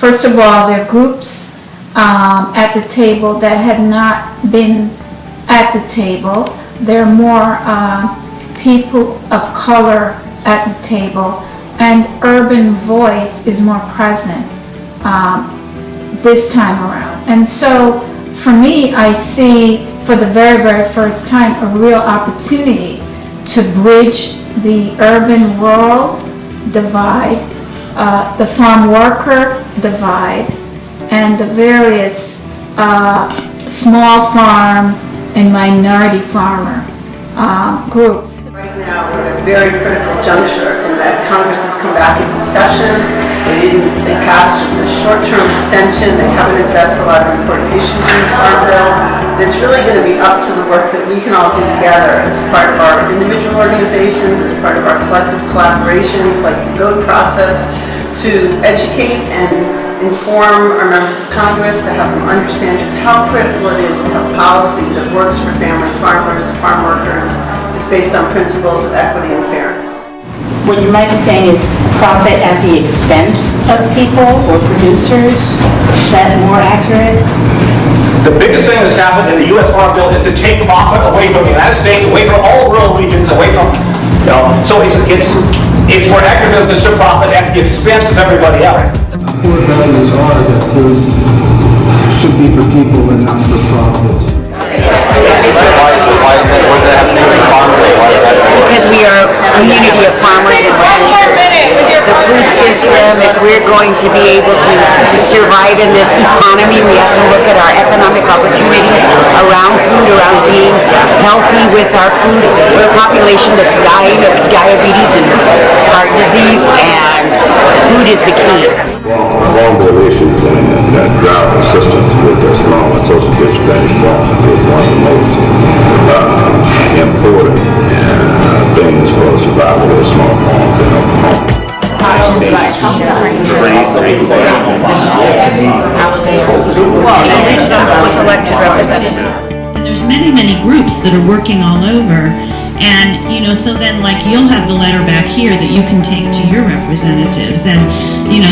First of all, there are groups at the table that have not been at the table. There are more people of color at the table, and urban voice is more present this time around. And so for me, I see for the very, very first time a real opportunity to bridge the urban-rural divide, the farm worker divide, and the various small farms and minority farmer groups. Right now, we're at a very critical juncture in that Congress has come back into session. They passed just a short-term extension. They haven't addressed a lot of important issues in the Farm Bill. And it's really going to be up to the work that we can all do together as part of our individual organizations, as part of our collective collaborations, like the GOAT process, to educate and inform our members of Congress, to have them understand just how critical it is to have policy that works for family farmers, farm workers, is based on principles of equity and fairness. What you might be saying is profit at the expense of people or producers. Is that more accurate? The biggest thing that's happened in the U.S. Farm Bill is to take profit away from the United States, away from all rural regions, away from, so it's for agribusiness to profit at the expense of everybody else. Core values are that food should be for people and not for profit. Because we are a community of farmers and ranchers. The food system, if we're going to be able to survive in this economy, we have to look at our economic opportunities around food, around being healthy with our food. We're a population that's dying of diabetes and heart disease, and food is the key. Farm Bill issues and that drought assistance with the small and social disadvantaged farmers is one of the most important things for the survival of small farms in Oklahoma. There's many groups that are working all over, and so then you'll have the letter back here that you can take to your representatives, and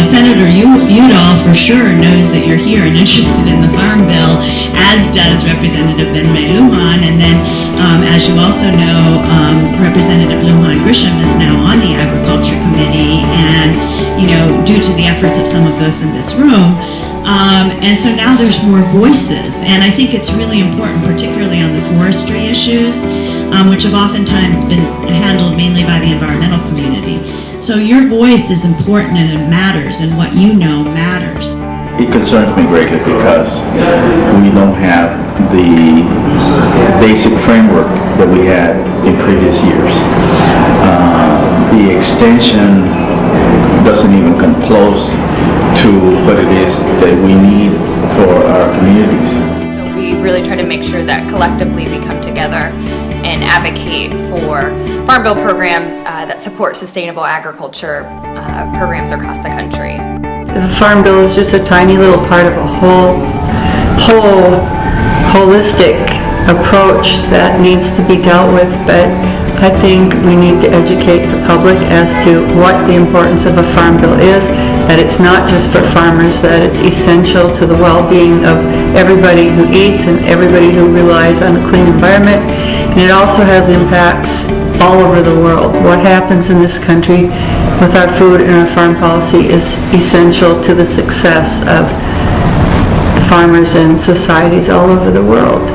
Senator Udall for sure knows that you're here and interested in the Farm Bill, as does Representative Ben-Ray Lujan, and then as you also know, Representative Lujan Grisham is now on the Agriculture Committee, and due to the efforts of some of those in this room. And so now there's more voices, and I think it's really important, particularly on the forestry issues, which have oftentimes been handled mainly by the environmental community. So your voice is important and it matters, and what you know matters. It concerns me greatly because we don't have the basic framework that we had in previous years. The extension doesn't even come close to what it is that we need for our communities. So we really try to make sure that collectively we come together and advocate for Farm Bill programs that support sustainable agriculture programs across the country. The Farm Bill is just a tiny little part of a holistic approach that needs to be dealt with, but I think we need to educate the public as to what the importance of a farm bill is, that it's not just for farmers, that it's essential to the well-being of everybody who eats and everybody who relies on a clean environment, and it also has impacts all over the world. What happens in this country with our food and our farm policy is essential to the success of farmers and societies all over the world.